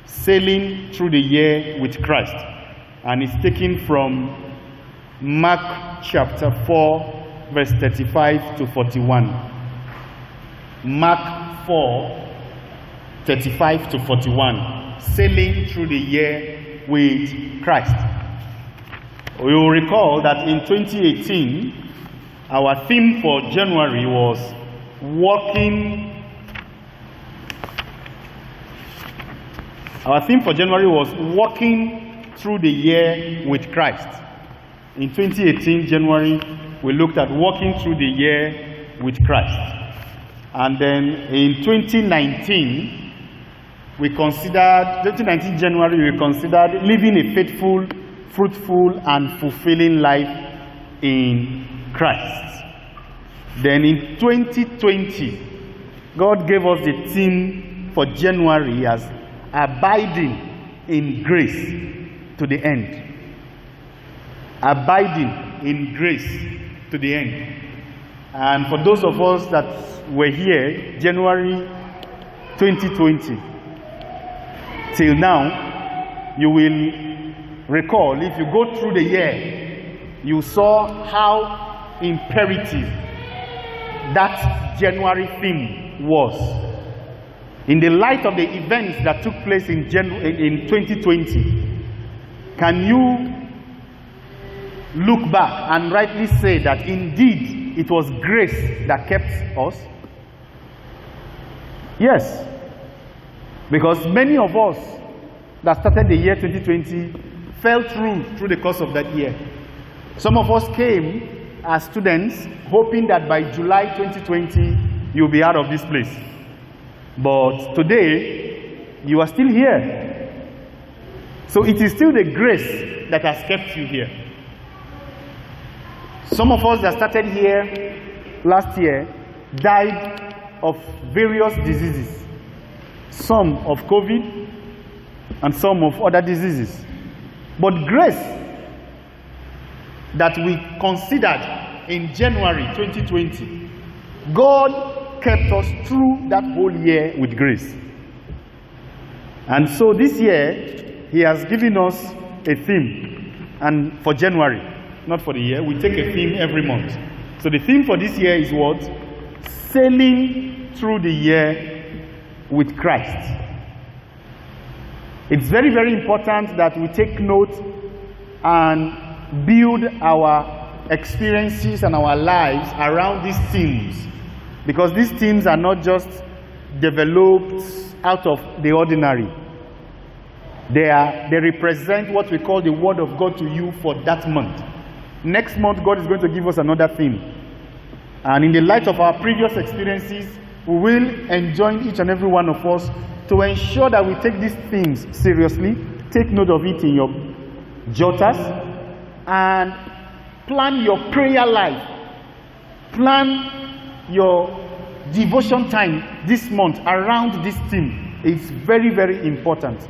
Sailing Through the Year with Christ. And it's taken from Mark chapter 4, verse 35 to 41. Mark 4, 35 to 41. Sailing Through the Year with Christ. We will recall that in 2018, our theme for January was walking. Our theme for January was walking through the year with Christ. In 2018, January, we looked at walking through the year with Christ. And then in 2019, January, we considered living a faithful, fruitful, and fulfilling life in Christ. Then in 2020, God gave us the theme for January as abiding in grace to the end. Abiding in grace to the end. And for those of us that were here, January 2020, till now, you will recall, if you go through the year, you saw how imperative that January theme was. In the light of the events that took place in 2020, can you look back and rightly say that indeed it was grace that kept us? Yes. Because many of us that started the year 2020 fell through the course of that year. Some of us came as students hoping that by July 2020 you'll be out of this place. But today, you are still here. So it is still the grace that has kept you here. Some of us that started here last year died of various diseases. Some of COVID and some of other diseases. But grace that we considered in January 2020, God kept us through that whole year with grace. And so this year, He has given us a theme. And for January, not for the year, we take a theme every month. So the theme for this year is what? Sailing through the year with Christ. It's very, very important that we take note and build our experiences and our lives around these themes. Because these themes are not just developed out of the ordinary. They represent what we call the word of God to you for that month. Next month, God is going to give us another theme. And in the light of our previous experiences, we will enjoin each and every one of us to ensure that we take these themes seriously. Take note of it in your jotters and plan your prayer life. Plan your devotion time this month around this theme. Is very, very important.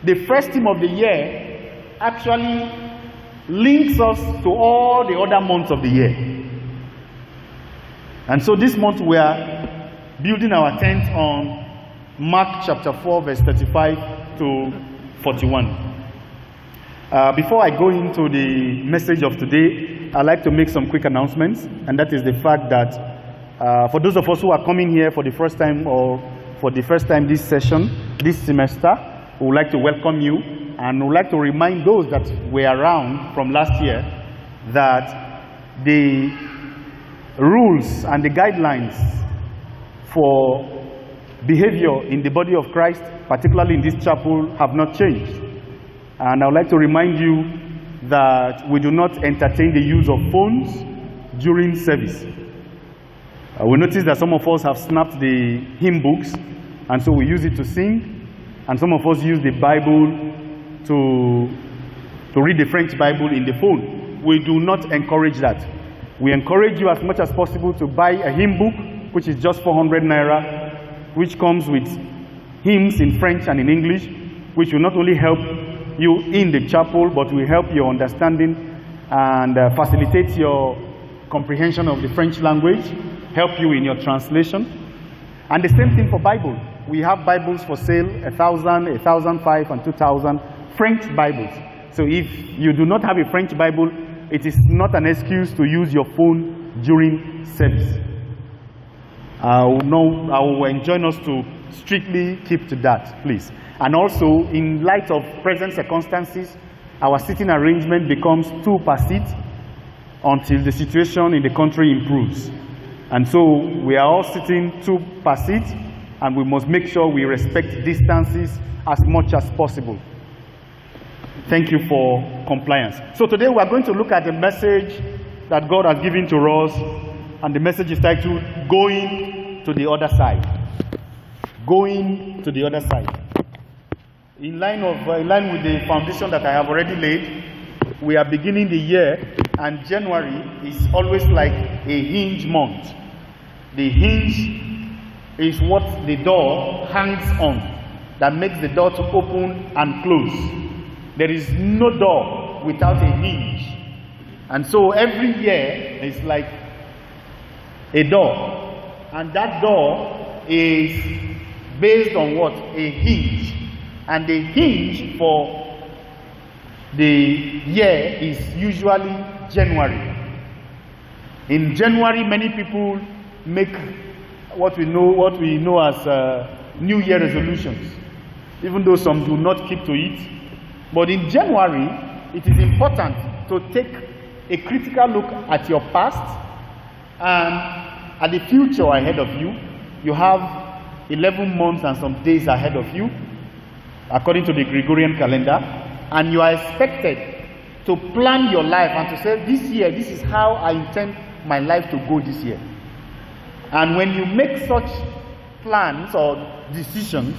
The first theme of the year actually links us to all the other months of the year. And so this month we are building our tent on Mark chapter 4 verse 35 to 41. Before I go into the message of today, I'd like to make some quick announcements, and that is the fact that for those of us who are coming here for the first time or for the first time this session, this semester, we would like to welcome you, and we would like to remind those that were around from last year that the rules and the guidelines for behavior in the body of Christ, particularly in this chapel, have not changed. And I would like to remind you that we do not entertain the use of phones during service. We notice that some of us have snapped the hymn books, and so we use it to sing, and some of us use the Bible to read the French Bible in the phone. We do not encourage that. We encourage you as much as possible to buy a hymn book, which is just 400 naira, which comes with hymns in French and in English, which will not only help you in the chapel, but will help your understanding and facilitate your comprehension of the French language, help you in your translation. And the same thing for Bible. we have Bibles for sale, 1,000, 1,005, and 2,000 French Bibles. So if you do not have a French Bible, it is not an excuse to use your phone during service. I will enjoin us to strictly keep to that, please. And also, in light of present circumstances, our seating arrangement becomes 2 per seat until the situation in the country improves. And so we are all sitting 2 per seat, and we must make sure we respect distances as much as possible. Thank you for compliance. So today we are going to look at the message that God has given to us, and the message is titled, Going to the Other Side. Going to the Other Side. In line with the foundation that I have already laid, we are beginning the year, and January is always like a hinge month. The hinge is what the door hangs on, that makes the door to open and close. There is no door without a hinge. And so every year is like a door. And that door is based on what? A hinge. And the hinge for the year is usually January. In January, many people make what we know as New Year resolutions, even though some do not keep to it. But in January, it is important to take a critical look at your past and at the future ahead of you. You have 11 months and some days ahead of you, according to the Gregorian calendar, and you are expected to plan your life and to say, this year, this is how I intend my life to go this year. And when you make such plans or decisions,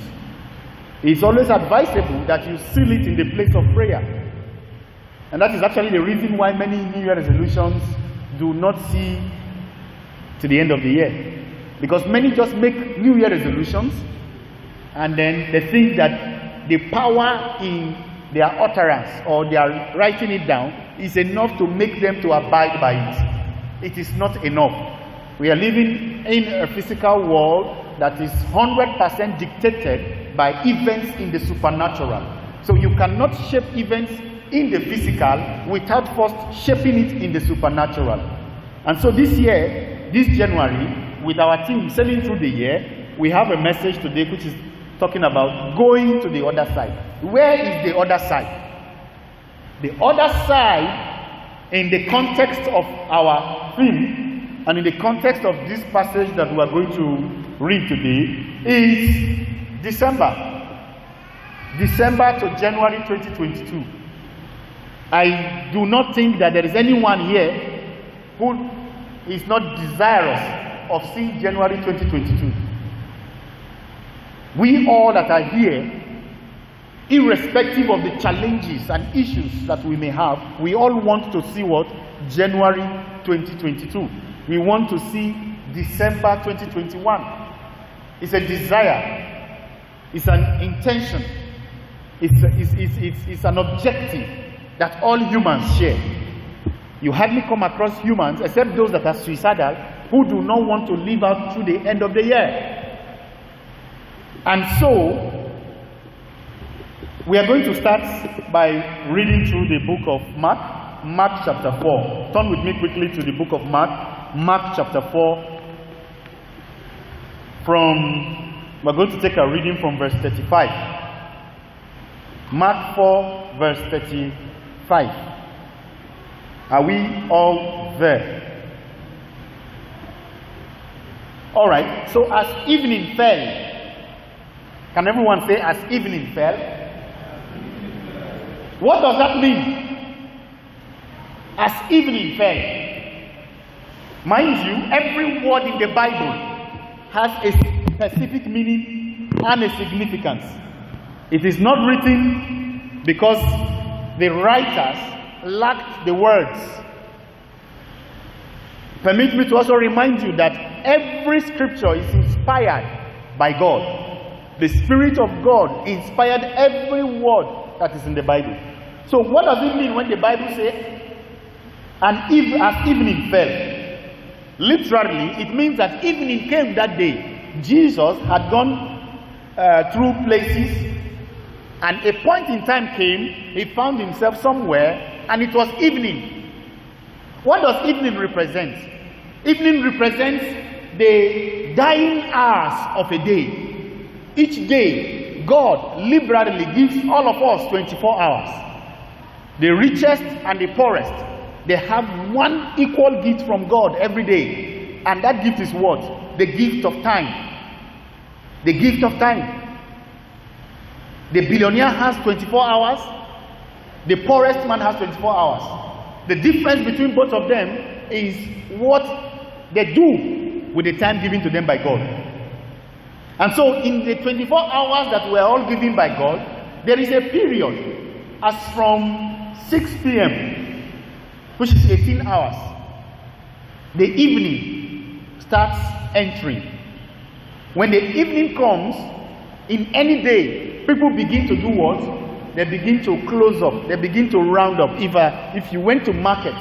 it's always advisable that you seal it in the place of prayer. And that is actually the reason why many New Year resolutions do not see to the end of the year. Because many just make New Year resolutions, and then they think that the power in their utterance or their writing it down is enough to make them to abide by it. It is not enough. We are living in a physical world that is 100% dictated by events in the supernatural. So you cannot shape events in the physical without first shaping it in the supernatural. And so this year, this January, with our team sailing through the year, we have a message today which is talking about going to the other side. Where is the other side? The other side, in the context of our theme and in the context of this passage that we are going to read today, is December to January 2022. I do not think that there is anyone here who is not desirous of seeing January 2022. We all that are here, irrespective of the challenges and issues that we may have, we all want to see what? January 2022. We want to see December 2021. It's a desire. It's an intention. It's an objective that all humans share. You hardly come across humans, except those that are suicidal, who do not want to live out through the end of the year. And so, we are going to start by reading through the book of Mark, Mark chapter 4. Turn with me quickly to the book of Mark, Mark chapter 4. We're going to take a reading from verse 35. Mark 4, verse 35. Are we all there? All right, so as evening fell, can everyone say as evening fell? What does that mean? As evening fell. Mind you, every word in the Bible has a specific meaning and a significance. It is not written because the writers lacked the words. Permit me to also remind you that every scripture is inspired by God. The Spirit of God inspired every word that is in the Bible. So what does it mean when the Bible says, as evening fell? Literally, it means that evening came that day. Jesus had gone through places, and a point in time came, he found himself somewhere, and it was evening. What does evening represent? Evening represents the dying hours of a day. Each day, God liberally gives all of us 24 hours. The richest and the poorest, they have one equal gift from God every day. And that gift is what? The gift of time. The gift of time. The billionaire has 24 hours. The poorest man has 24 hours. The difference between both of them is what they do with the time given to them by God. And so in the 24 hours that we are all given by God, there is a period as from 6 p.m., which is 18 hours. The evening starts entering. When the evening comes, in any day, people begin to do what? They begin to close up. They begin to round up. If you went to market,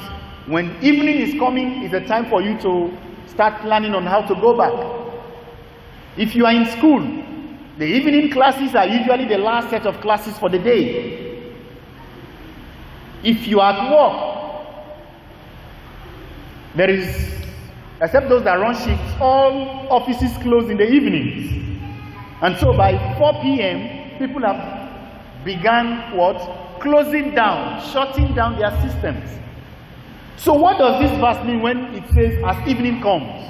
when evening is coming, it's a time for you to start planning on how to go back. If you are in school, the evening classes are usually the last set of classes for the day. If you are at work, there is, except those that run shifts, all offices close in the evenings. And so by 4 p.m., people have begun what? Closing down, shutting down their systems. So what does this verse mean when it says, as evening comes?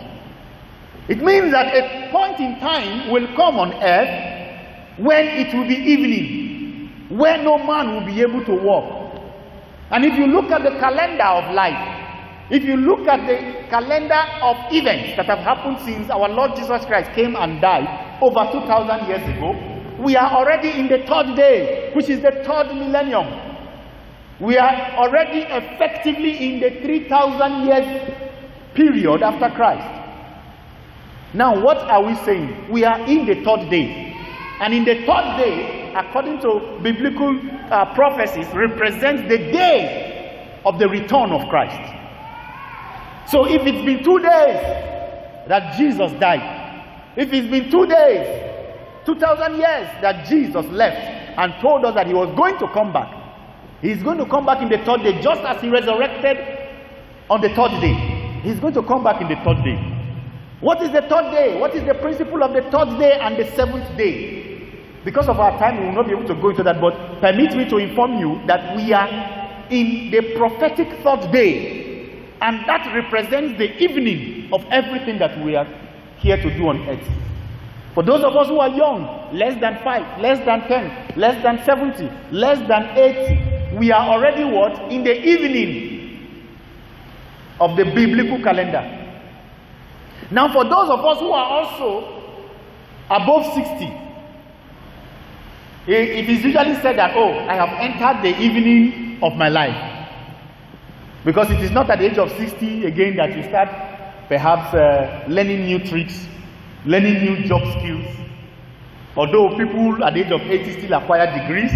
It means that a point in time will come on earth when it will be evening, where no man will be able to walk. And if you look at the calendar of life, if you look at the calendar of events that have happened since our Lord Jesus Christ came and died over 2,000 years ago, we are already in the third day, which is the third millennium. We are already effectively in the 3,000 years period after Christ. Now, what are we saying? We are in the third day. And in the third day, according to biblical prophecies, represents the day of the return of Christ. So if it's been 2 days that Jesus died, if it's been 2 days, 2,000 years that Jesus left and told us that he was going to come back, he's going to come back in the third day, just as he resurrected on the third day. He's going to come back in the third day. What is the third day? What is the principle of the third day and the seventh day? Because of our time, we will not be able to go into that, but permit me to inform you that we are in the prophetic third day. And that represents the evening of everything that we are here to do on earth. For those of us who are young, less than 5, less than 10, less than 70, less than 80, we are already what? In the evening of the biblical calendar. Now for those of us who are also above 60, it is usually said that, oh, I have entered the evening of my life. Because it is not at the age of 60 again that you start perhaps learning new tricks, learning new job skills. Although people at the age of 80 still acquire degrees,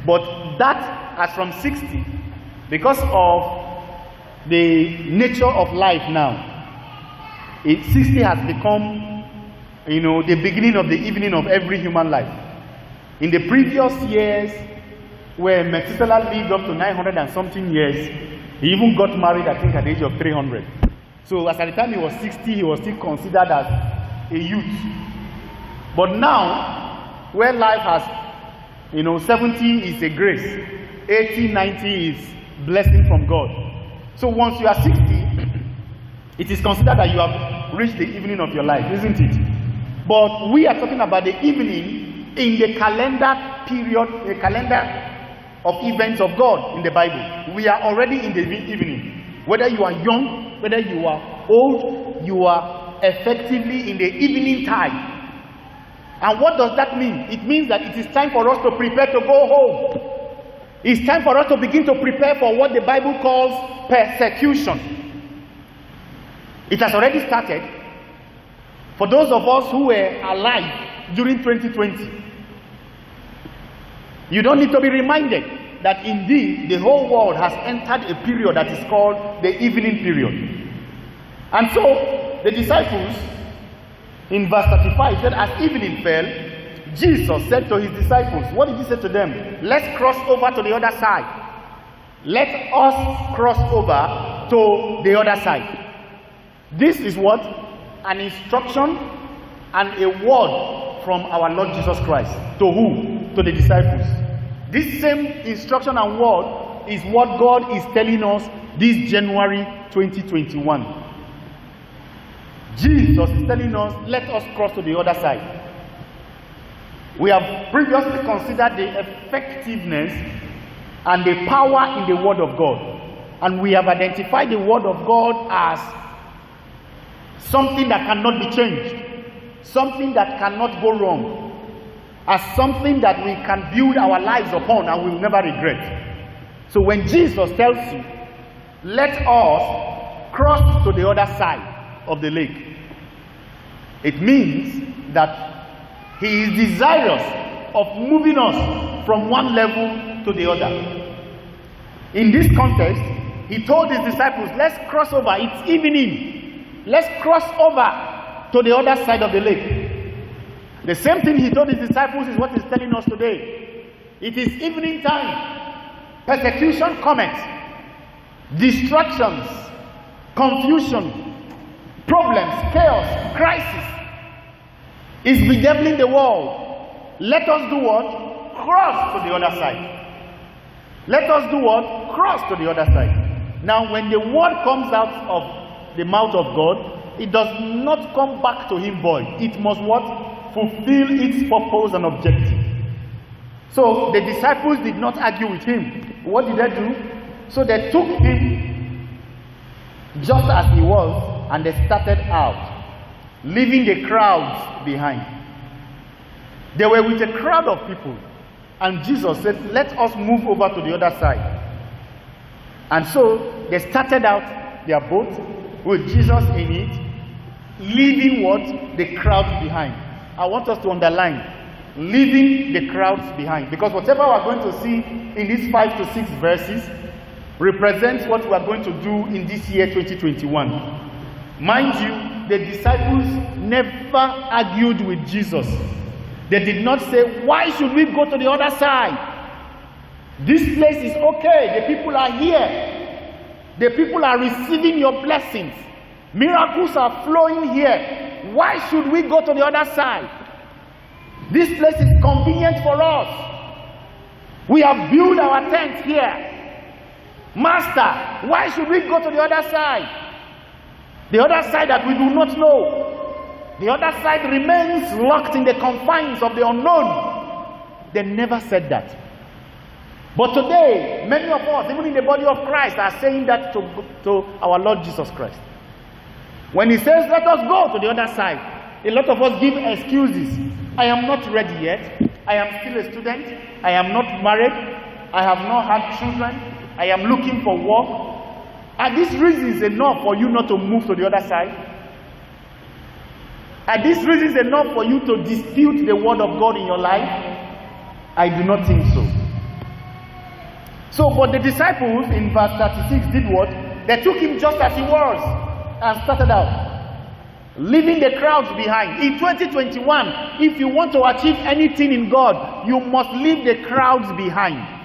but that as from 60, because of the nature of life now, 60 has become, the beginning of the evening of every human life. In the previous years, where Methuselah lived up to 900 and something years, he even got married, I think, at the age of 300. So as at the time he was 60, he was still considered as a youth. But now, where life has, 70 is a grace, 80, 90 is blessing from God. So once you are 60, it is considered that you have reached the evening of your life, isn't it? But we are talking about the evening in the calendar period, the calendar of events of God in the Bible. We are already in the evening. Whether you are young, whether you are old, you are effectively in the evening time. And what does that mean? It means that it is time for us to prepare to go home. It's time for us to begin to prepare for what the Bible calls persecution. It has already started. For those of us who were alive during 2020, you don't need to be reminded that indeed the whole world has entered a period that is called the evening period. And so the disciples in verse 35 said, as evening fell, Jesus said to his disciples, what did he say to them? Let's cross over to the other side. Let us cross over to the other side. This is what? An instruction and a word from our Lord Jesus Christ. To who? To the disciples. This same instruction and word is what God is telling us this January 2021. Jesus is telling us, let us cross to the other side. We have previously considered the effectiveness and the power in the Word of God. And we have identified the Word of God as something that cannot be changed, something that cannot go wrong, as something that we can build our lives upon and will never regret. So when Jesus tells you, let us cross to the other side of the lake, it means that he is desirous of moving us from one level to the other. In this context, he told his disciples, let's cross over. It's evening. Let's cross over to the other side of the lake. The same thing he told his disciples is what he's telling us today. It is evening time. Persecution cometh. Distractions, confusion, problems, chaos, crisis is bedeviling the world. Let us do what? Cross to the other side. Let us do what? Cross to the other side. Now, when the word comes out of the mouth of God, it does not come back to him void. It must what? Fulfill its purpose and objective. So the disciples did not argue with him. What did they do? So they took him just as he was and they started out, leaving the crowds behind. They were with a crowd of people, and Jesus said, let us move over to the other side. And so they started out their boat with Jesus in it, leaving what? The crowds behind. I want us to underline, leaving the crowds behind, because whatever we're going to see in these 5 to 6 verses represents what we are going to do in this year 2021. Mind you, the disciples never argued with Jesus. They did not say, why should we go to the other side? This place is okay. The people are here. The people are receiving your blessings. Miracles are flowing here. Why should we go to the other side? This place is convenient for us. We have built our tent here. Master, why should we go to the other side? The other side that we do not know. The other side remains locked in the confines of the unknown. They never said that. But today, many of us, even in the body of Christ, are saying that to our Lord Jesus Christ. When he says, let us go to the other side, a lot of us give excuses. I am not ready yet. I am still a student. I am not married. I have not had children. I am looking for work. Are these reasons enough for you not to move to the other side? Are these reasons enough for you to dispute the word of God in your life? I do not think so. So, but the disciples in verse 36 did what? They took him just as he was and started out, leaving the crowds behind. In 2021, if you want to achieve anything in God, you must leave the crowds behind.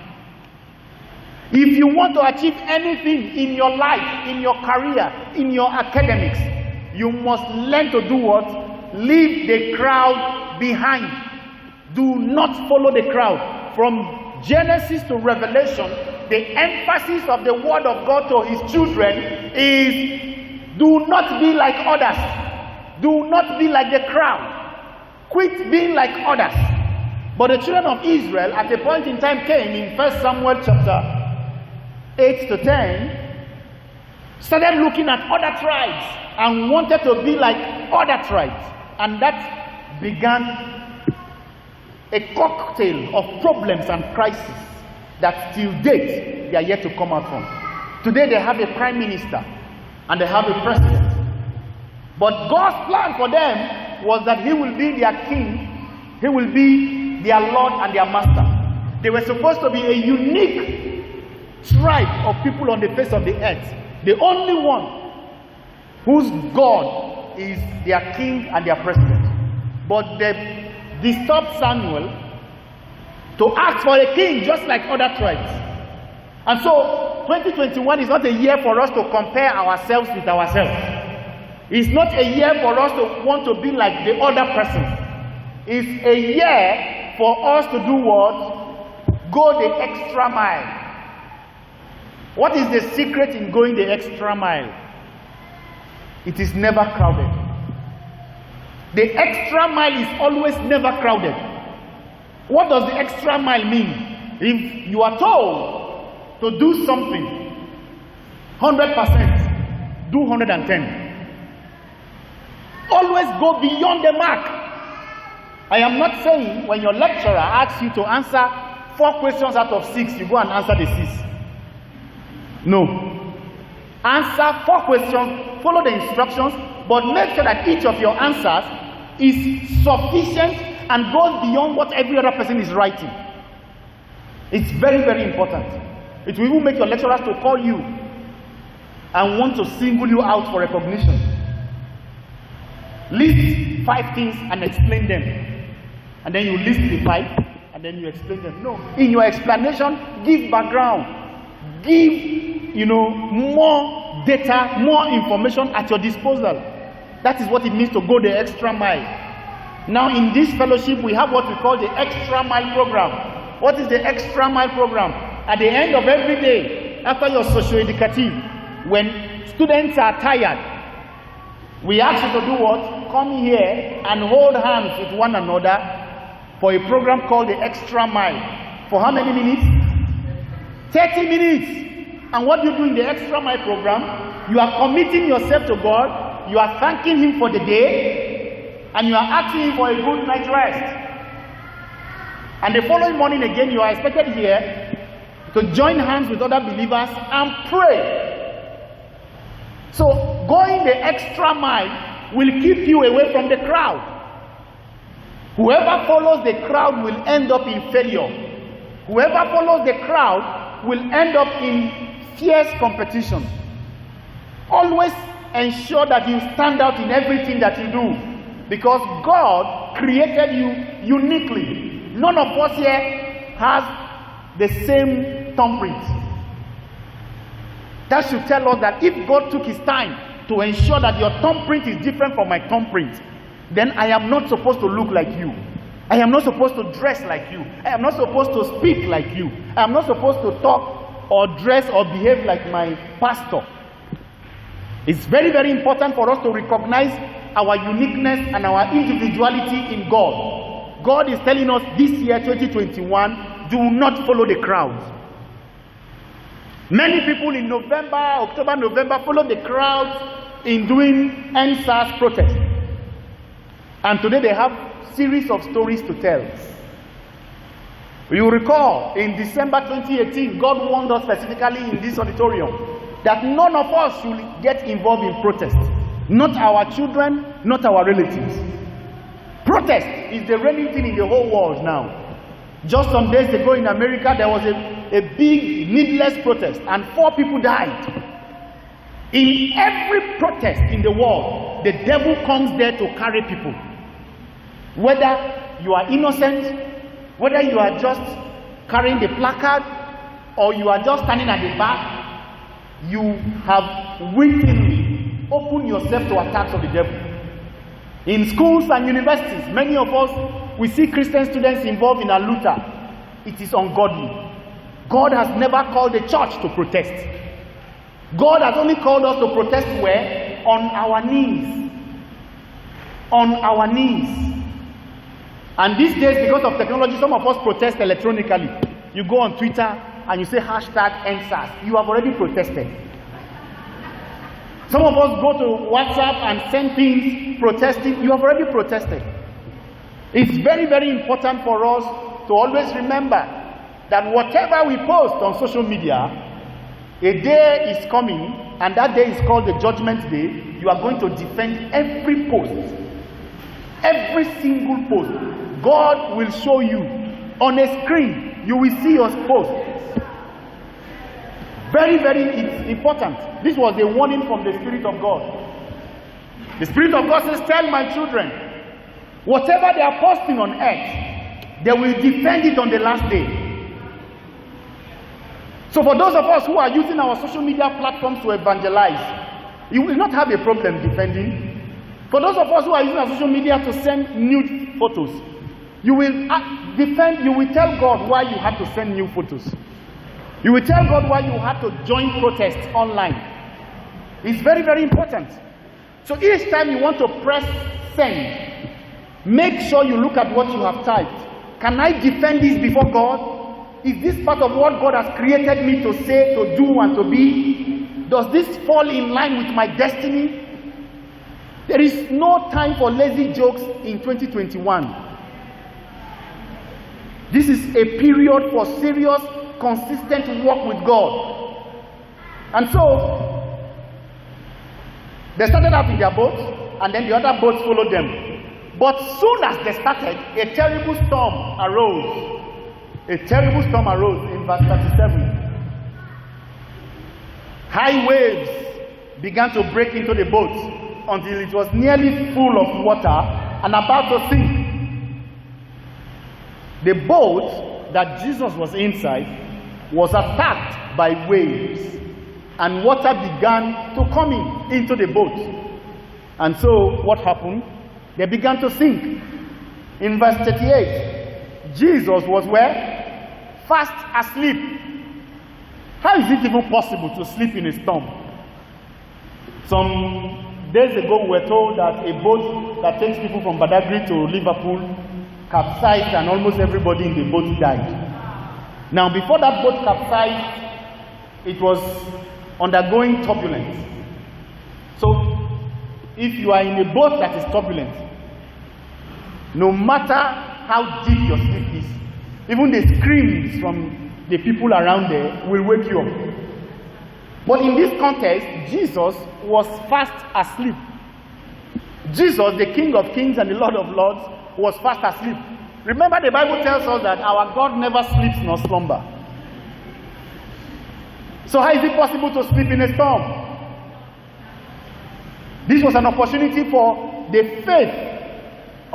If you want to achieve anything in your life, in your career, in your academics, you must learn to do what? Leave the crowd behind. Do not follow the crowd. From Genesis to Revelation, the emphasis of the word of God to his children is, do not be like others. Do not be like the crowd. Quit being like others. But the children of Israel at a point in time came in 1 Samuel chapter 8 to 10, started looking at other tribes and wanted to be like other tribes. And that began a cocktail of problems and crises that till date they are yet to come out from. Today they have a prime minister and they have a president. But God's plan for them was that he will be their king, he will be their Lord and their master. They were supposed to be a unique tribe of people on the face of the earth. The only one whose God is their king and their president. But they disturbed Samuel to ask for a king just like other tribes. And so 2021 is not a year for us to compare ourselves with ourselves. It's not a year for us to want to be like the other person. It's a year for us to do what? Go the extra mile. What is the secret in going the extra mile? It is never crowded. The extra mile is always never crowded. What does the extra mile mean? If you are told to do something 100%, do 110. Always go beyond the mark. I am not saying when your lecturer asks you to answer 4 questions out of 6, you go and answer the 6. No. Answer 4 questions, follow the instructions, but make sure that each of your answers is sufficient and goes beyond what every other person is writing. It's very, very important. It will even make your lecturers to call you and want to single you out for recognition. List 5 things and explain them. And then you list the 5 and then you explain them. No. In your explanation, give background. Give, more data, more information at your disposal. That is what it means to go the extra mile. Now in this fellowship, we have what we call the extra mile program. What is the extra mile program? At the end of every day, after your socio-educative, when students are tired, we ask you to do what? Come here and hold hands with one another for a program called the extra mile. For how many minutes? 30 minutes. And what do you do in the extra mile program? You are committing yourself to God, you are thanking Him for the day, and you are asking Him for a good night's rest. And the following morning again, you are expected here to join hands with other believers and pray. So going the extra mile will keep you away from the crowd. Whoever follows the crowd will end up in failure. Whoever follows the crowd will end up in fierce competition. Always ensure that you stand out in everything that you do, because God created you uniquely. None of us here has the same thumbprint. That should tell us that if God took His time to ensure that your thumbprint is different from my thumbprint, then I am not supposed to look like you. I am not supposed to dress like you. I am not supposed to speak like you. I am not supposed to talk or dress or behave like my pastor. It's very, very important for us to recognize our uniqueness and our individuality in God. God is telling us this year, 2021, do not follow the crowds. Many people in October, November, follow the crowds in doing NSAS protest. And today they have a series of stories to tell. You recall, in December 2018, God warned us specifically in this auditorium that none of us should get involved in protest. Not our children, not our relatives. Protest is the reigning thing in the whole world now. Just some days ago in America, there was a big, needless protest, and 4 people died. In every protest in the world, the devil comes there to carry people. Whether you are innocent, whether you are just carrying the placard, or you are just standing at the back, you have willingly opened yourself to attacks of the devil. In schools and universities, many of us, we see Christian students involved in Aluta. It is ungodly. God has never called the church to protest. God has only called us to protest where? On our knees. On our knees. And these days, because of technology, some of us protest electronically. You go on Twitter and you say #NSAS. You have already protested. Some of us go to WhatsApp and send things protesting. You have already protested. It's very, very important for us to always remember that whatever we post on social media, a day is coming, and that day is called the Judgment Day. You are going to defend every post. Every single post. God will show you on a screen. You will see your post. Very, very important. This was a warning from the Spirit of God. The Spirit of God says, tell my children Whatever they are posting on earth, they will defend it on the last day. So for those of us who are using our social media platforms to evangelize, you will not have a problem defending. For those of us who are using our social media to send nude photos, you will defend, you will tell God why you had to send nude photos. You will tell God why you had to join protests online. It's very, very important. So each time you want to press send, make sure you look at what you have typed. Can I defend this before God? Is this part of what God has created me to say, to do, and to be? Does this fall in line with my destiny? There is no time for lazy jokes in 2021. This is a period for serious, consistent work with God. And so, they started out in their boat, and then the other boats followed them. But soon as they started, a terrible storm arose. A terrible storm arose in verse 37. High waves began to break into the boat until it was nearly full of water and about to sink. The boat that Jesus was inside was attacked by waves, and water began to come into the boat. And so what happened? They began to sink. In verse 38, Jesus was where? Fast asleep. How is it even possible to sleep in a storm? Some days ago we were told that a boat that takes people from Badagry to Liverpool capsized and almost everybody in the boat died. Now before that boat capsized, it was undergoing turbulence. So if you are in a boat that is turbulent, no matter how deep your sleep is, even the screams from the people around there will wake you up. But in this context, Jesus was fast asleep. Jesus, the King of Kings and the Lord of Lords, was fast asleep. Remember, the Bible tells us that our God never sleeps nor slumber. So how is it possible to sleep in a storm? This was an opportunity for the faith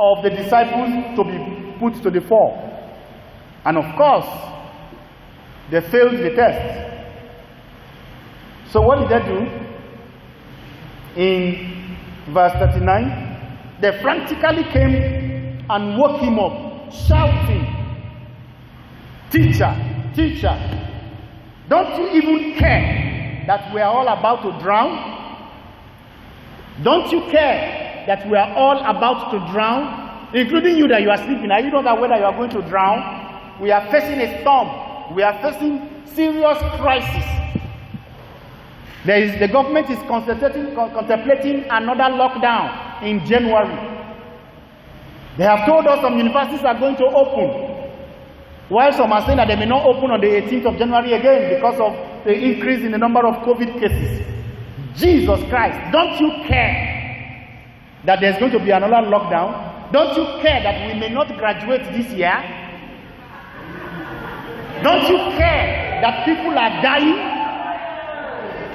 of the disciples to be put to the fore. And of course, they failed the test. So what did they do? In verse 39, they frantically came and woke him up, shouting, "Teacher, teacher, don't you even care that we are all about to drown? Don't you care that we are all about to drown? Including you that you are sleeping. Are you not aware that you are going to drown? We are facing a storm. We are facing serious crisis. The government is contemplating another lockdown in January. They have told us some universities are going to open, while some are saying that they may not open on the 18th of January again because of the increase in the number of COVID cases. Jesus Christ, don't you care that there's going to be another lockdown? Don't you care that we may not graduate this year? Don't you care that people are dying?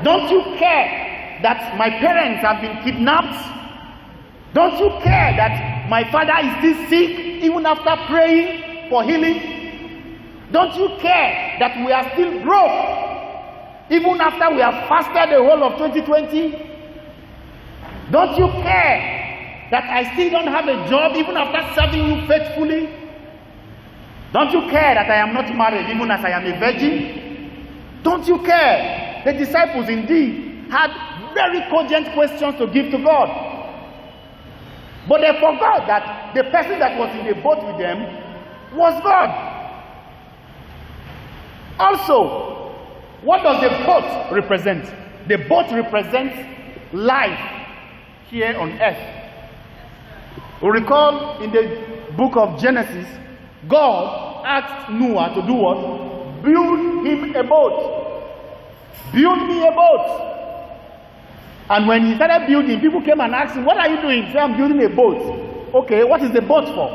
Don't you care that my parents have been kidnapped? Don't you care that my father is still sick even after praying for healing? Don't you care that we are still broke even after we have fasted the whole of 2020? Don't you care that I still don't have a job even after serving you faithfully? Don't you care that I am not married even as I am a virgin? Don't you care? The disciples indeed had very cogent questions to give to God. But they forgot that the person that was in the boat with them was God. Also, what does the boat represent? The boat represents life here on earth. We recall in the book of Genesis, God asked Noah to do what? Build him a boat. Build me a boat. And when he started building, people came and asked him, "What are you doing?" He said, "I'm building a boat." "Okay, what is the boat for?"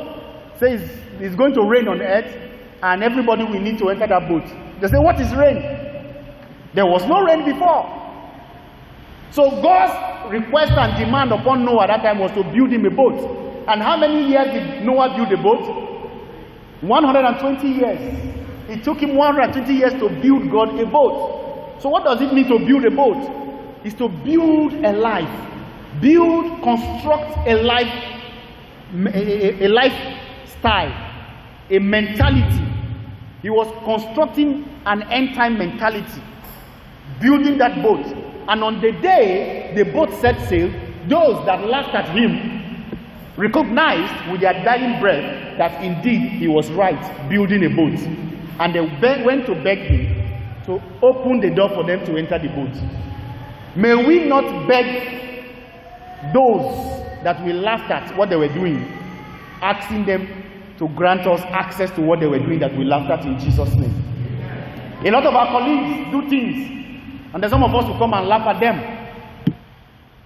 Says it's going to rain on earth and everybody will need to enter that boat. They say, "What is rain?" There was no rain before. So God's request and demand upon Noah at that time was to build him a boat. And how many years did Noah build the boat? 120 years. It took him 120 years to build God a boat. So what does it mean to build a boat? It's to build a life. Build, construct a lifestyle, a mentality. He was constructing an end-time mentality, building that boat. And on the day the boat set sail, those that laughed at him recognized with their dying breath that indeed he was right, building a boat. And they went to beg him to open the door for them to enter the boat. May we not beg those that we laughed at what they were doing, asking them to grant us access to what they were doing that we laughed at in Jesus' name. A lot of our colleagues do things, and there's some of us who come and laugh at them.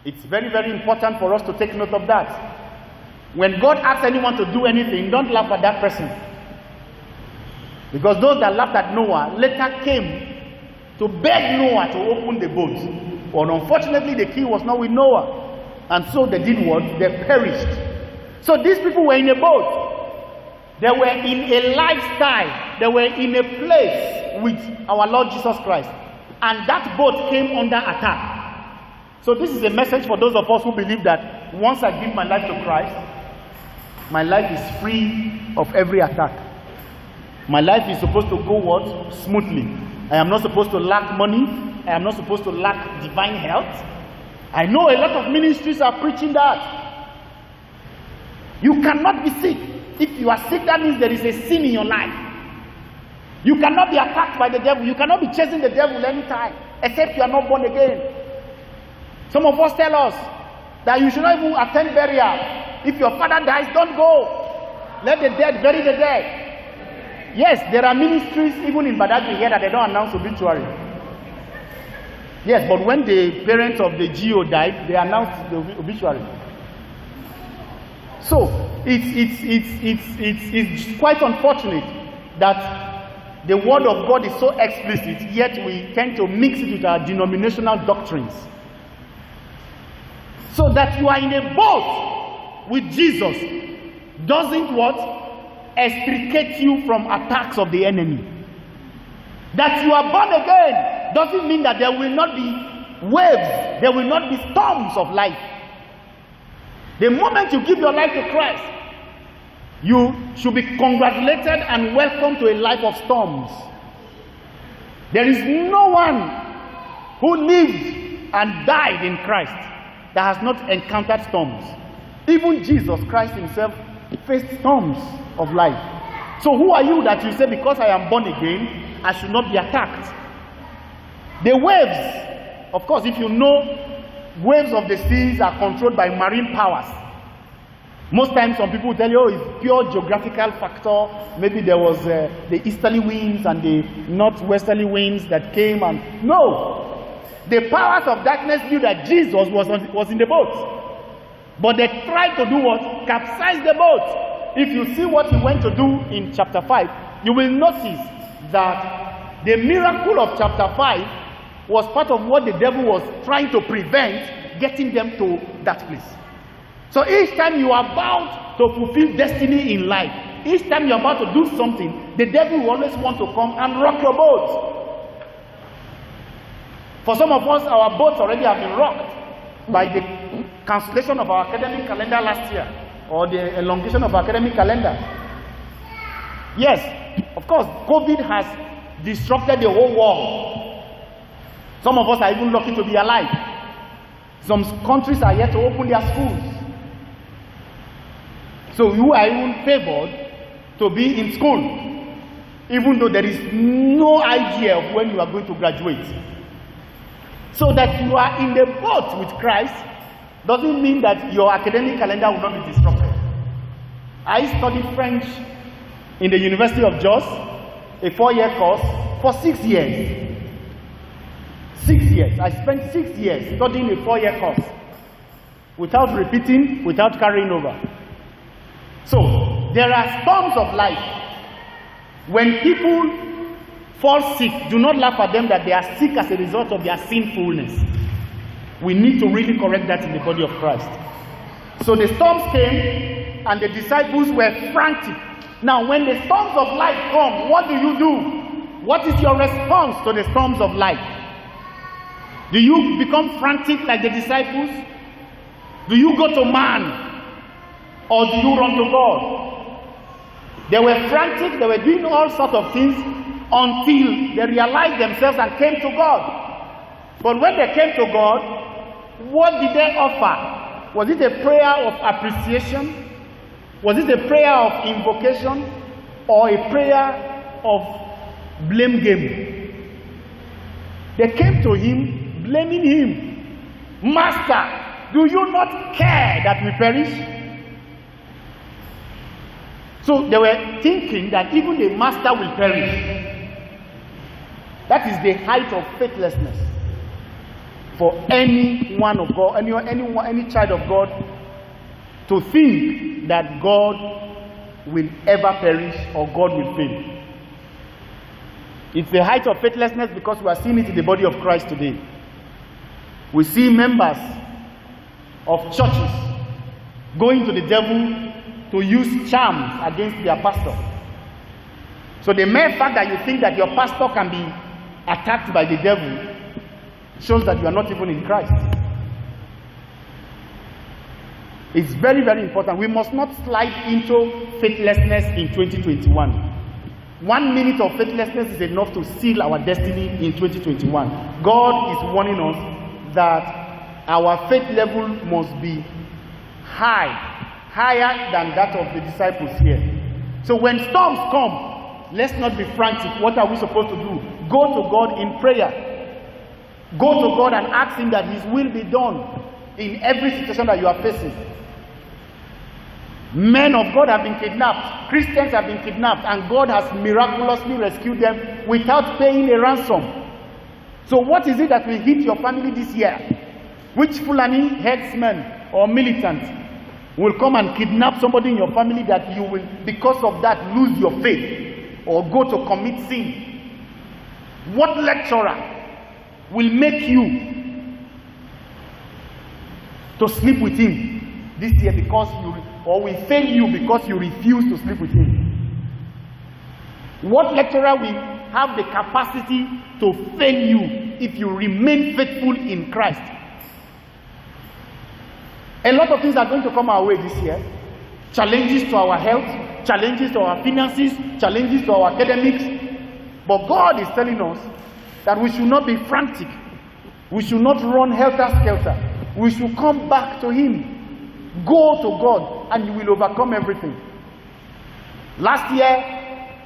It's very, very important for us to take note of that. When God asks anyone to do anything, don't laugh at that person. Because those that laughed at Noah later came to beg Noah to open the boat. But unfortunately, the key was not with Noah. And so they did what? They perished. So these people were in a boat. They were in a lifestyle. They were in a place with our Lord Jesus Christ. And that boat came under attack. So this is a message for those of us who believe that once I give my life to Christ, my life is free of every attack. My life is supposed to go what? Smoothly. I am not supposed to lack money. I am not supposed to lack divine health. I know a lot of ministries are preaching that. You cannot be sick. If you are sick, that means there is a sin in your life. You cannot be attacked by the devil. You cannot be chasing the devil anytime, except you are not born again. Some of us tell us that you should not even attend burial. If your father dies, don't go. Let the dead bury the dead. Yes, there are ministries even in Badagry here that they don't announce obituary. Yes, but when the parents of the GO died, they announced the obituary. So it's quite unfortunate that the word of God is so explicit, yet we tend to mix it with our denominational doctrines. So that you are in a boat with Jesus doesn't what? Extricate you from attacks of the enemy. That you are born again doesn't mean that there will not be waves, there will not be storms of life. The moment you give your life to Christ, you should be congratulated and welcome to a life of storms. There is no one who lived and died in Christ that has not encountered storms. Even Jesus Christ himself faced storms of life. So who are you that you say, because I am born again, I should not be attacked? The waves, of course, if you know, waves of the seas are controlled by marine powers. Most times some people tell you, oh, it's pure geographical factor. Maybe there was the easterly winds and the northwesterly winds that came and... No! The powers of darkness knew that Jesus was in the boat. But they tried to do what? Capsize the boat. If you see what he went to do in chapter 5, you will notice that the miracle of chapter 5 was part of what the devil was trying to prevent getting them to that place. So each time you are about to fulfill destiny in life, each time you are about to do something, the devil will always want to come and rock your boat. For some of us, our boats already have been rocked by the cancellation of our academic calendar last year, or the elongation of our academic calendar. Yes, of course, COVID has disrupted the whole world. Some of us are even lucky to be alive. Some countries are yet to open their schools. So you are even favored to be in school, even though there is no idea of when you are going to graduate. So that you are in the boat with Christ doesn't mean that your academic calendar will not be disrupted. I studied French in the University of Jos, a 4-year course, for 6 years. 6 years. I spent 6 years studying a 4-year course without repeating, without carrying over. So, there are storms of life. When people fall sick, do not laugh at them that they are sick as a result of their sinfulness. We need to really correct that in the body of Christ. So the storms came, and the disciples were frantic. Now, when the storms of life come, what do? What is your response to the storms of life? Do you become frantic like the disciples? Do you go to man? Or do you run to God? They were frantic, they were doing all sorts of things until they realized themselves and came to God. But when they came to God, what did they offer? Was it a prayer of appreciation? Was it a prayer of invocation? Or a prayer of blame game? They came to him, blaming him. Master, do you not care that we perish? So they were thinking that even the master will perish. That is the height of faithlessness for any one of God, any child of God, to think that God will ever perish or God will fail. It's the height of faithlessness because we are seeing it in the body of Christ today. We see members of churches going to the devil to use charms against their pastor. So the mere fact that you think that your pastor can be attacked by the devil shows that you are not even in Christ. It's very, very important. We must not slide into faithlessness in 2021. 1 minute of faithlessness is enough to seal our destiny in 2021. God is warning us that our faith level must be higher than that of the disciples here. So when storms come, let's not be frantic. What are we supposed to do? Go to God in prayer. Go to God and ask him that his will be done in every situation that you are facing. Men of God have been kidnapped. Christians have been kidnapped, and God has miraculously rescued them without paying a ransom. So what is it that will hit your family this year? Which Fulani headsman or militant will come and kidnap somebody in your family that you will, because of that, lose your faith or go to commit sin? What lecturer will make you to sleep with him this year because or will fail you because you refuse to sleep with him? What lecturer will have the capacity to fail you if you remain faithful in Christ? A lot of things are going to come our way this year. Challenges to our health, challenges to our finances, challenges to our academics. But God is telling us that we should not be frantic. We should not run helter-skelter. We should come back to him. Go to God and you will overcome everything. Last year,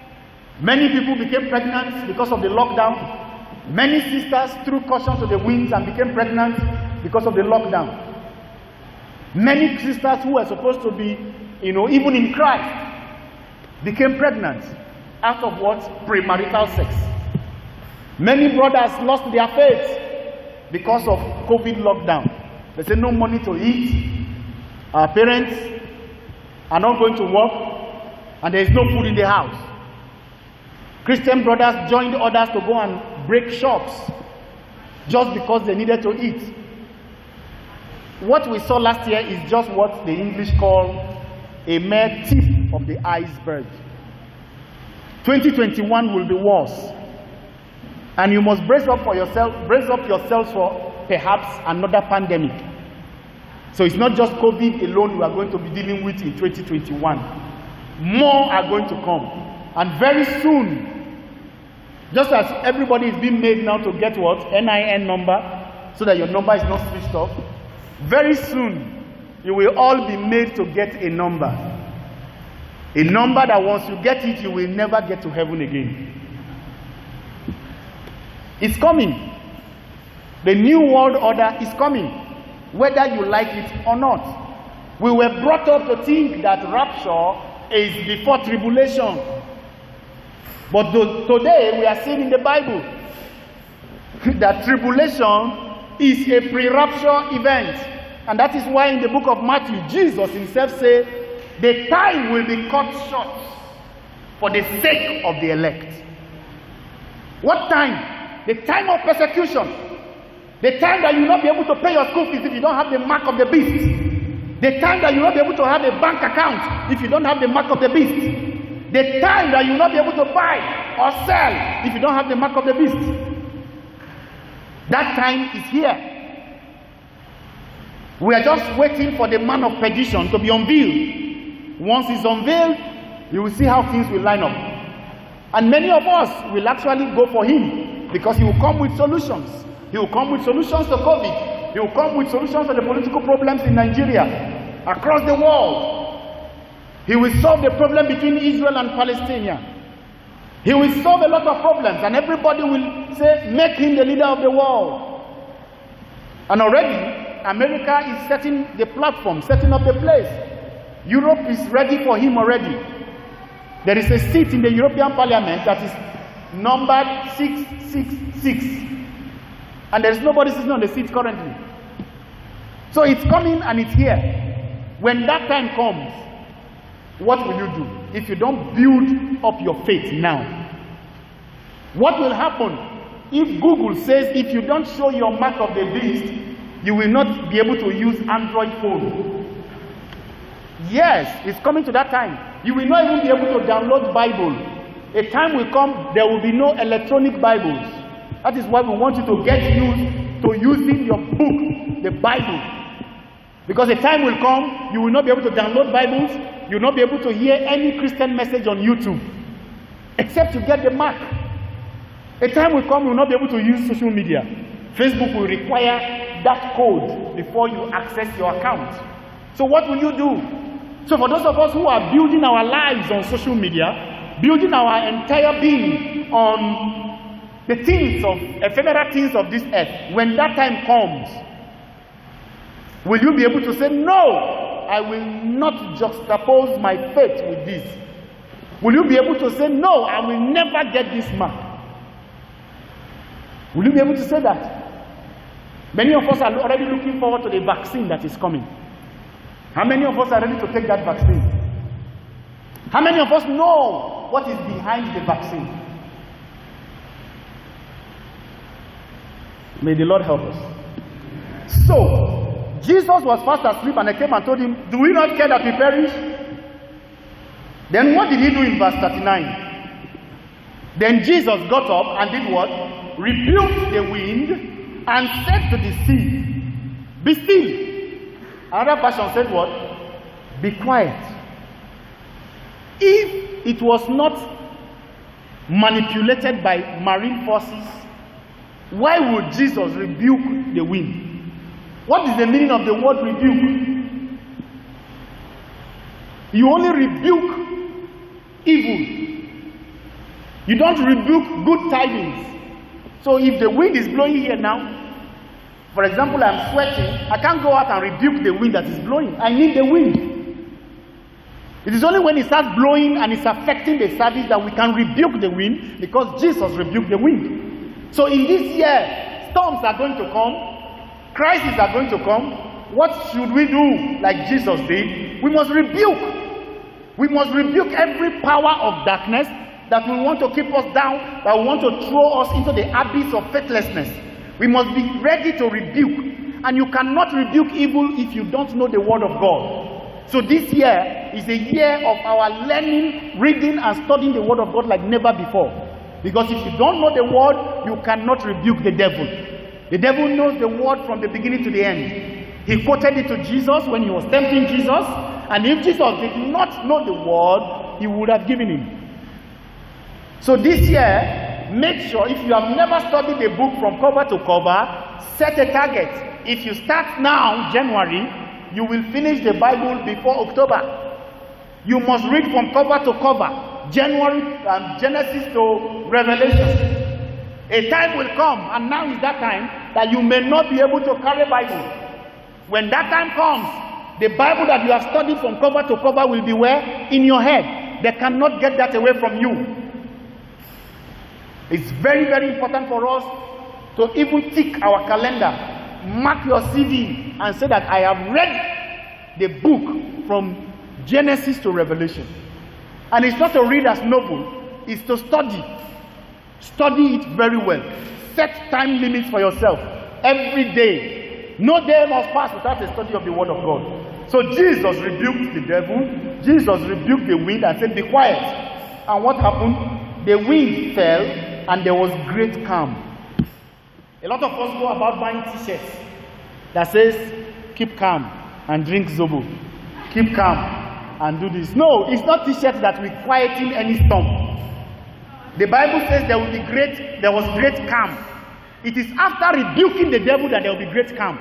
many people became pregnant because of the lockdown. Many sisters threw caution to the winds and became pregnant because of the lockdown. Many sisters who were supposed to be, even in Christ, became pregnant out of what? Premarital sex. Many brothers lost their faith because of COVID lockdown. They say no money to eat. Our parents are not going to work, and there is no food in the house. Christian brothers joined others to go and break shops just because they needed to eat. What we saw last year is just what the English call a mere tip of the iceberg. 2021 will be worse. And you must brace up yourselves for perhaps another pandemic. So it's not just COVID alone we are going to be dealing with in 2021. More are going to come. And very soon, just as everybody is being made now to get what? NIN number, so that your number is not switched off. Very soon, you will all be made to get a number. A number that once you get it, you will never get to heaven again. It's coming. The new world order is coming, whether you like it or not. We were brought up to think that rapture is before tribulation. But today, we are seeing in the Bible that tribulation is a pre-rapture event. And that is why in the book of Matthew, Jesus himself said, the time will be cut short for the sake of the elect. What time? The time of persecution. The time that you will not be able to pay your school fees if you don't have the mark of the beast. The time that you will not be able to have a bank account if you don't have the mark of the beast. The time that you will not be able to buy or sell if you don't have the mark of the beast. That time is here. We are just waiting for the man of perdition to be unveiled. Once he's unveiled, you will see how things will line up. And many of us will actually go for him because he will come with solutions. He will come with solutions to COVID. He will come with solutions to the political problems in Nigeria, across the world. He will solve the problem between Israel and Palestine. He will solve a lot of problems, and everybody will say, make him the leader of the world. And already, America is setting the platform, setting up the place. Europe is ready for him already. There is a seat in the European Parliament that is numbered 666. And there is nobody sitting on the seat currently. So it's coming and it's here. When that time comes, what will you do if you don't build up your faith now? What will happen if Google says if you don't show your mark of the beast, you will not be able to use Android phone? Yes, it's coming to that time. You will not even be able to download Bible. A time will come, there will be no electronic Bibles. That is why we want you to get used to using your book, the Bible. Because a time will come, you will not be able to download Bibles. You will not be able to hear any Christian message on YouTube, except you get the mark. A time will come, you will not be able to use social media. Facebook will require that code before you access your account. So what will you do? So for those of us who are building our lives on social media, building our entire being on the things of ephemeral things of this earth, when that time comes, will you be able to say, no, I will not juxtapose my faith with this? Will you be able to say, no, I will never get this mark? Will you be able to say that? Many of us are already looking forward to the vaccine that is coming. How many of us are ready to take that vaccine? How many of us know what is behind the vaccine? May the Lord help us. So, Jesus was fast asleep and I came and told him, do we not care that we perish? Then what did he do in verse 39? Then Jesus got up and did what? Rebuked the wind and said to the sea, be still. Another version said what? Be quiet. If it was not manipulated by marine forces, why would Jesus rebuke the wind? What is the meaning of the word rebuke? You only rebuke evil. You don't rebuke good tidings. So if the wind is blowing here now, for example, I'm sweating, I can't go out and rebuke the wind that is blowing. I need the wind. It is only when it starts blowing and it's affecting the service that we can rebuke the wind, because Jesus rebuked the wind. So in this year, storms are going to come, crises are going to come. What should we do like Jesus did? We must rebuke. We must rebuke every power of darkness that will want to keep us down, that will want to throw us into the abyss of faithlessness. We must be ready to rebuke. And you cannot rebuke evil if you don't know the word of God. So this year is a year of our learning, reading and studying the word of God like never before. Because if you don't know the word, you cannot rebuke the devil. The devil knows the word from the beginning to the end. He quoted it to Jesus when he was tempting Jesus. And if Jesus did not know the word, he would have given him. So this year, make sure, if you have never studied the book from cover to cover, set a target. If you start now, January, you will finish the Bible before October. You must read from cover to cover, January and Genesis to Revelation. A time will come, and now is that time, that you may not be able to carry Bible. When that time comes, the Bible that you have studied from cover to cover will be where? In your head. They cannot get that away from you. It's very, very important for us to even tick our calendar, mark your CV, and say that I have read the book from Genesis to Revelation. And it's not to read as novel, it's to study. Study it very well. Set time limits for yourself every day. No day must pass without a study of the Word of God. So Jesus rebuked the devil, Jesus rebuked the wind and said, be quiet. And what happened? The wind fell and there was great calm. A lot of us go about buying t-shirts that says, keep calm and drink Zobo. Keep calm and do this. No, it's not t-shirts that will quieten any storm. The Bible says there was great calm. It is after rebuking the devil that there will be great calm.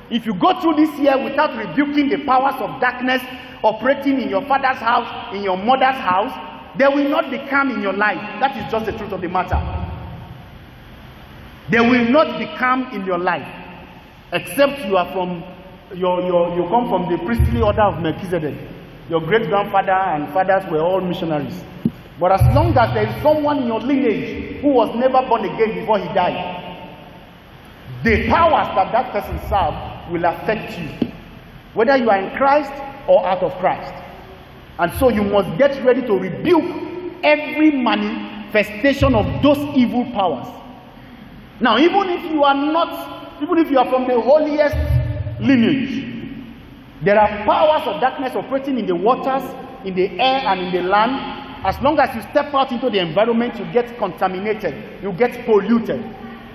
If you go through this year without rebuking the powers of darkness operating in your father's house, in your mother's house, there will not be calm in your life. That is just the truth of the matter. There will not be calm in your life, except you are from you come from the priestly order of Melchizedek. Your great grandfather and fathers were all missionaries. But as long as there is someone in your lineage who was never born again before he died, the powers that person served will affect you, whether you are in Christ or out of Christ. And so you must get ready to rebuke every manifestation of those evil powers. Now, even if you are from the holiest lineage, there are powers of darkness operating in the waters, in the air, and in the land. As long as you step out into the environment, you get contaminated, you get polluted.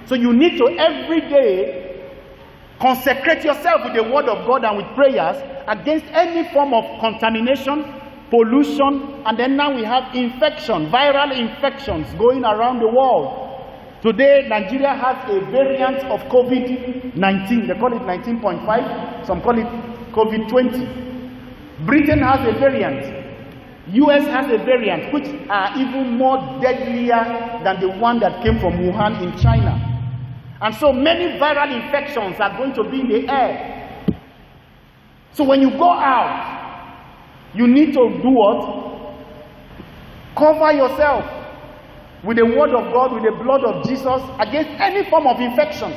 So you need to every day consecrate yourself with the word of God and with prayers against any form of contamination, pollution, and then now we have infection, viral infections going around the world. Today, Nigeria has a variant of COVID-19. They call it 19.5. Some call it COVID-20. Britain has a variant. US has a variant, which are even more deadlier than the one that came from Wuhan in China. And so many viral infections are going to be in the air. So when you go out, you need to do what? Cover yourself with the word of God, with the blood of Jesus, against any form of infection.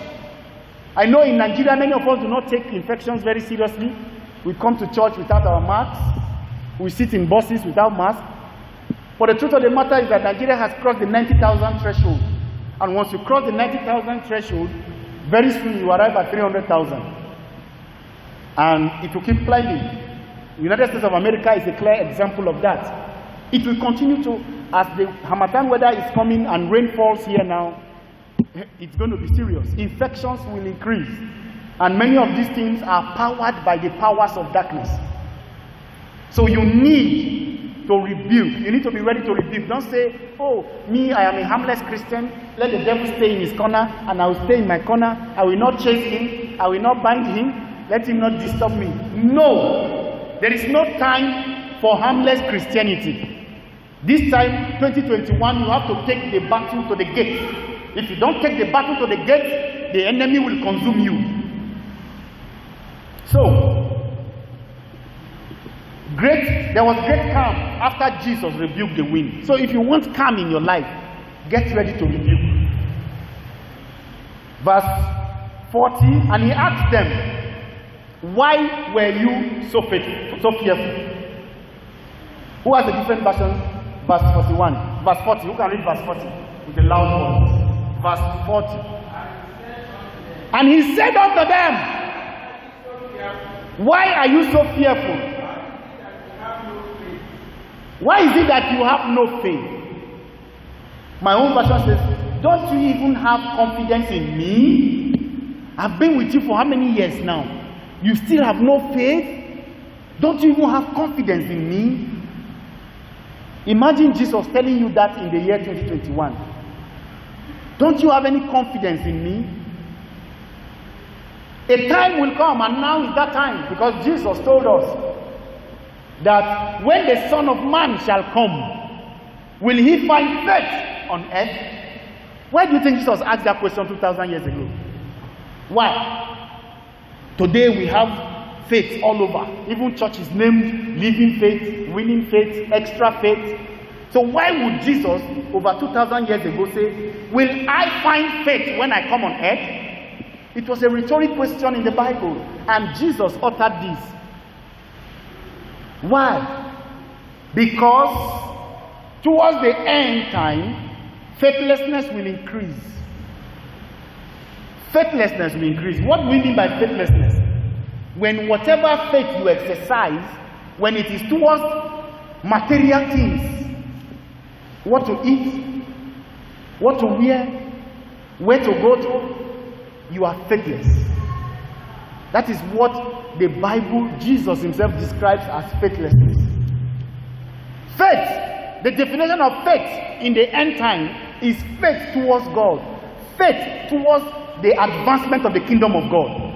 I know in Nigeria, many of us do not take infections very seriously. We come to church without our masks. We sit in buses without masks. But the truth of the matter is that Nigeria has crossed the 90,000 threshold. And once you cross the 90,000 threshold, very soon you arrive at 300,000. And it will keep climbing. The United States of America is a clear example of that. It will continue to, as the Harmattan weather is coming and rain falls here now, it's going to be serious. Infections will increase. And many of these things are powered by the powers of darkness. So you need to rebuke. You need to be ready to rebuke. Don't say, oh, me, I am a harmless Christian. Let the devil stay in his corner and I will stay in my corner. I will not chase him. I will not bind him. Let him not disturb me. No. There is no time for harmless Christianity. This time, 2021, you have to take the battle to the gate. If you don't take the battle to the gate, the enemy will consume you. So, there was great calm after Jesus rebuked the wind. So if you want calm in your life, get ready to rebuke. Verse 40, and he asked them, why were you so fearful? Who has a different version? Verse 41. Verse 40. Who can read verse 40 with a loud voice? Verse 40. And he said unto them, why are you so fearful? Why is it that you have no faith? My own version says, don't you even have confidence in me? I've been with you for how many years now? You still have no faith? Don't you even have confidence in me? Imagine Jesus telling you that in the year 2021. Don't you have any confidence in me? A time will come, and now is that time, because Jesus told us that when the Son of Man shall come, will he find faith on earth? Why do you think Jesus asked that question 2,000 years ago? Why? Today we have faith all over. Even churches named Living Faith, Winning Faith, Extra Faith. So why would Jesus, over 2,000 years ago, say, will I find faith when I come on earth? It was a rhetorical question in the Bible, and Jesus uttered this. Why? Because towards the end time, faithlessness will increase. Faithlessness will increase. What do we mean by faithlessness? when whatever faith you exercise, when it is towards material things, what to eat, what to wear, where to go to, you are faithless. That is what the Bible, Jesus himself describes as faithlessness. Faith, the definition of faith in the end time is faith towards God. Faith towards the advancement of the kingdom of God.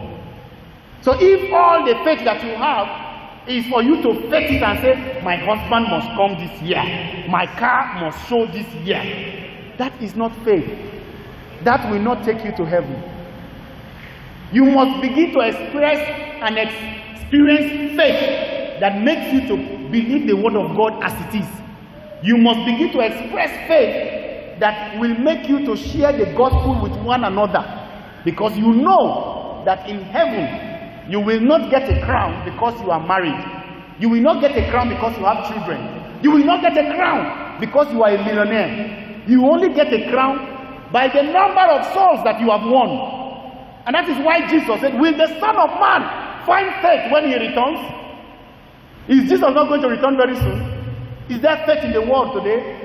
So if all the faith that you have is for you to faith it and say, my husband must come this year, my car must show this year, that is not faith. That will not take you to heaven. You must begin to express and experience faith that makes you to believe the word of God as it is. You must begin to express faith that will make you to share the gospel with one another, because you know that in heaven you will not get a crown because you are married. You will not get a crown because you have children. You will not get a crown because you are a millionaire. You only get a crown by the number of souls that you have won. And that is why Jesus said, will the Son of Man find faith when he returns? Is Jesus not going to return very soon? Is there faith in the world today?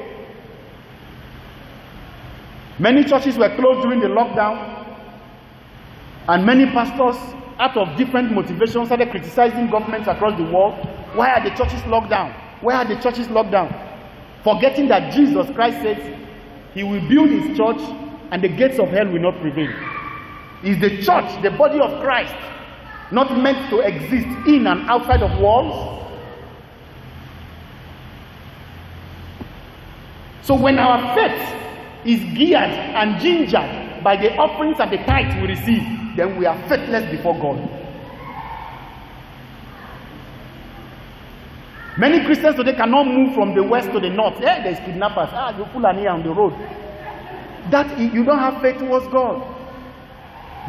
Many churches were closed during the lockdown, and many pastors, out of different motivations, started criticizing governments across the world. Why are the churches locked down? Why are the churches locked down? Forgetting that Jesus Christ says he will build his church and the gates of hell will not prevail. Is the church, the body of Christ, not meant to exist in and outside of walls? So when our faith is geared and gingered by the offerings and the tithes we receive, then we are faithless before God. Many Christians today cannot move from the west to the north. There's kidnappers. You Fulani on the road. That you don't have faith towards God.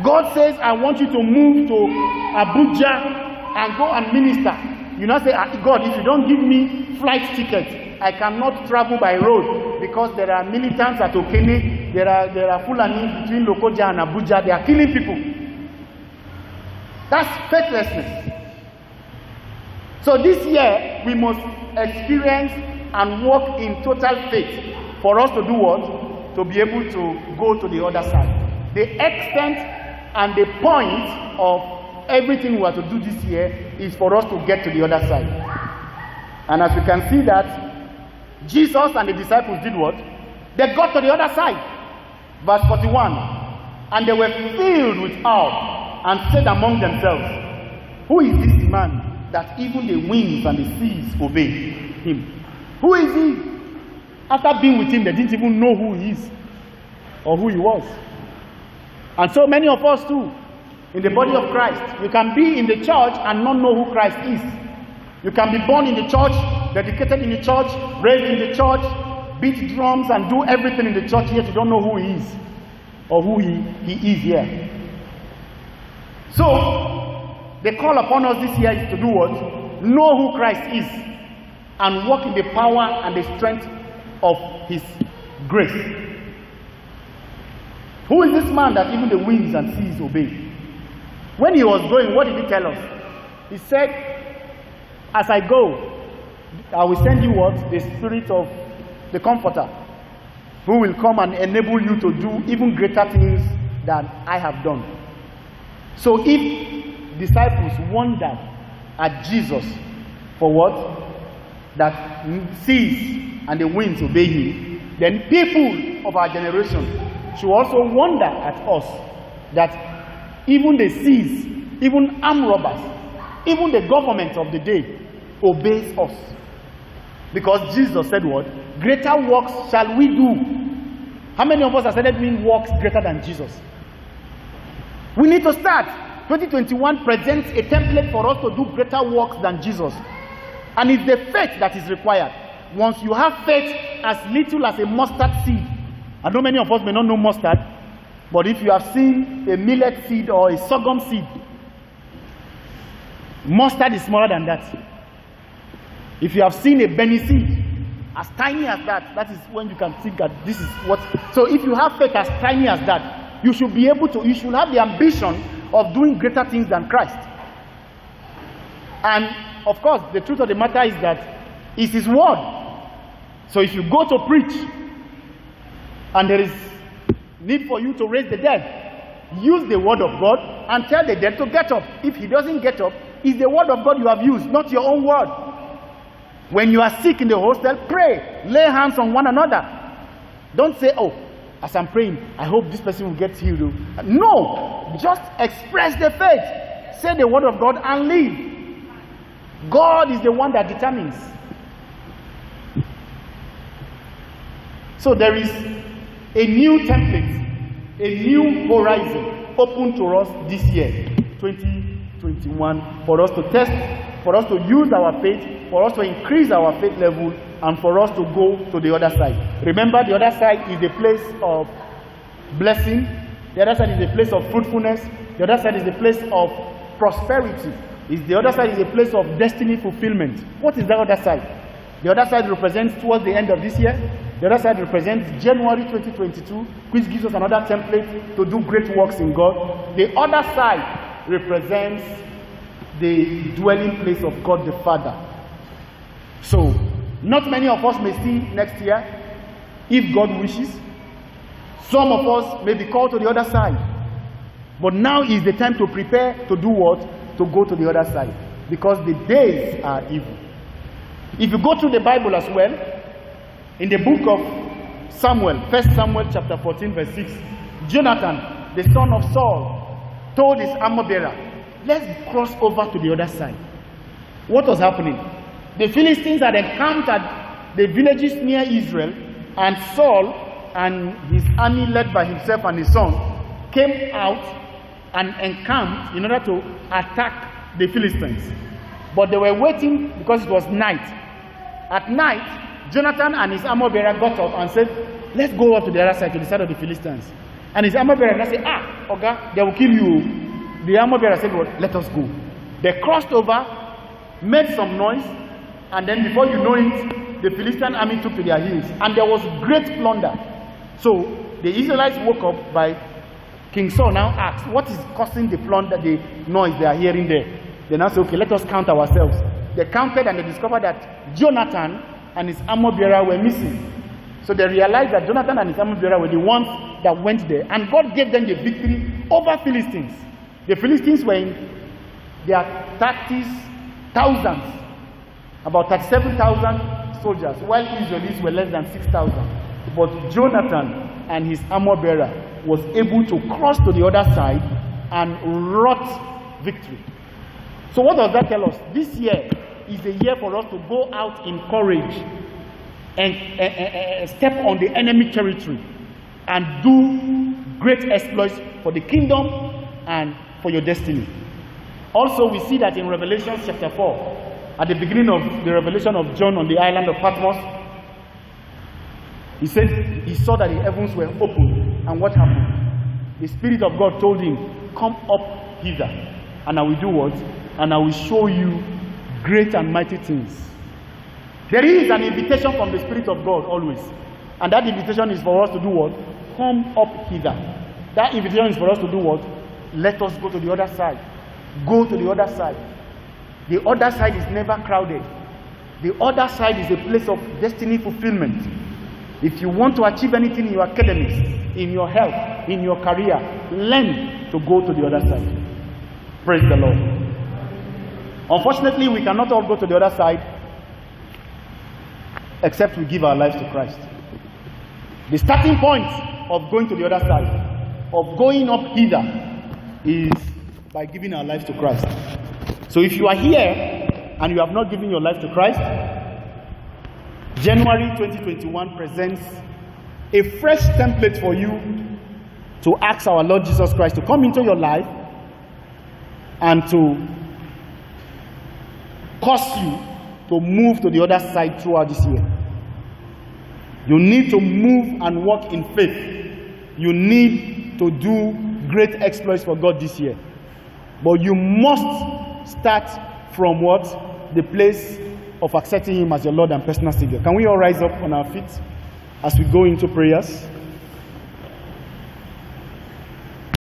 God says, I want you to move to Abuja and go and minister. You now say, God, if you don't give me flight tickets, I cannot travel by road because there are militants at Okene, there are Fulani between Lokoja and Abuja, they are killing people. That's faithlessness. So this year, we must experience and walk in total faith for us to do what? To be able to go to the other side. The extent and the point of everything we are to do this year is for us to get to the other side. And as you can see that, Jesus and the disciples did what? They got to the other side. Verse 41. And they were filled with awe and said among themselves, who is this man that even the winds and the seas obey him? Who is he? After being with him, they didn't even know who he is or who he was. And so many of us too, in the body of Christ, you can be in the church and not know who Christ is. You can be born in the church, dedicated in the church, raised in the church, beat drums and do everything in the church, yet you don't know who he is or who he is here. So, the call upon us this year is to do what? Know who Christ is and walk in the power and the strength of his grace. Who is this man that even the winds and seas obey? When he was going, what did he tell us? He said, as I go, I will send you what? The Spirit of the Comforter, who will come and enable you to do even greater things than I have done. So if disciples wonder at Jesus for what? That seas and the winds obey him, then people of our generation should also wonder at us that even the seas, even armed robbers, even the government of the day obeys us. Because Jesus said what? Greater works shall we do. How many of us have started doing works greater than Jesus? We need to start. 2021 presents a template for us to do greater works than Jesus. And it's the faith that is required. Once you have faith as little as a mustard seed, I know many of us may not know mustard, but if you have seen a millet seed or a sorghum seed, mustard is smaller than that. If you have seen a Benny seed, as tiny as that, that is when you can think that this is what. So if you have faith as tiny as that, you should be able to, you should have the ambition of doing greater things than Christ. And of course, the truth of the matter is that it's His word. So if you go to preach and there is need for you to raise the dead, use the word of God and tell the dead to get up. If he doesn't get up, it's the word of God you have used, not your own word. When you are sick in the hostel, pray. Lay hands on one another. Don't say, oh, as I'm praying, I hope this person will get healed. No, just express the faith. Say the word of God and live. God is the one that determines. So there is a new template, a new horizon open to us this year, 2021, for us to test, for us to use our faith, for us to increase our faith level, and for us to go to the other side. Remember, the other side is a place of blessing. The other side is a place of fruitfulness. The other side is a place of prosperity. The other side is a place of destiny fulfillment. What is the other side? The other side represents towards the end of this year. The other side represents January 2022, which gives us another template to do great works in God. The other side represents the dwelling place of God the Father. So, not many of us may see next year, if God wishes. Some of us may be called to the other side. But now is the time to prepare to do what? To go to the other side. Because the days are evil. If you go through the Bible as well, in the book of Samuel, 1 Samuel chapter 14 verse 6, Jonathan, the son of Saul, told his armor bearer, let's cross over to the other side. What was happening? The Philistines had encountered the villages near Israel, and Saul and his army led by himself and his son came out and encamped in order to attack the Philistines. But they were waiting because it was night. At night, Jonathan and his armor bearer got up and said, let's go up to the other side, to the side of the Philistines. And his armor bearer said, Oga, they will kill you. The armor bearer said, well, let us go. They crossed over, made some noise, and then before you know it, the Philistine army took to their heels. And there was great plunder. So the Israelites woke up by King Saul now asked, what is causing the plunder, the noise they are hearing there? They now say, okay, let us count ourselves. They counted and they discovered that Jonathan and his armor bearer were missing. So they realized that Jonathan and his armor bearer were the ones that went there. And God gave them the victory over Philistines. The Philistines were in their 30s, thousands, about 37,000 soldiers, while Israelis were less than 6,000. But Jonathan and his armor bearer was able to cross to the other side and wrought victory. So what does that tell us? This year is a year for us to go out in courage and step on the enemy territory and do great exploits for the kingdom and for your destiny. Also, we see that in Revelation chapter 4, at the beginning of the revelation of John on the island of Patmos, he said he saw that the heavens were open. And what happened? The Spirit of God told him, come up hither, and I will do what? And I will show you great and mighty things. There is an invitation from the Spirit of God always. And that invitation is for us to do what? Come up hither. That invitation is for us to do what? Let us go to the other side. Go to the other side. The other side is never crowded. The other side is a place of destiny fulfillment. If you want to achieve anything in your academics, in your health, in your career, learn to go to the other side. Praise the Lord. Unfortunately, we cannot all go to the other side except we give our lives to Christ. The starting point of going to the other side, of going up hither, is by giving our lives to Christ. So if you are here and you have not given your life to Christ, January 2021 presents a fresh template for you to ask our Lord Jesus Christ to come into your life and to cause you to move to the other side throughout this year. You need to move and walk in faith. You need to do great exploits for God this year. But you must start from what? The place of accepting Him as your Lord and personal Savior. Can we all rise up on our feet as we go into prayers?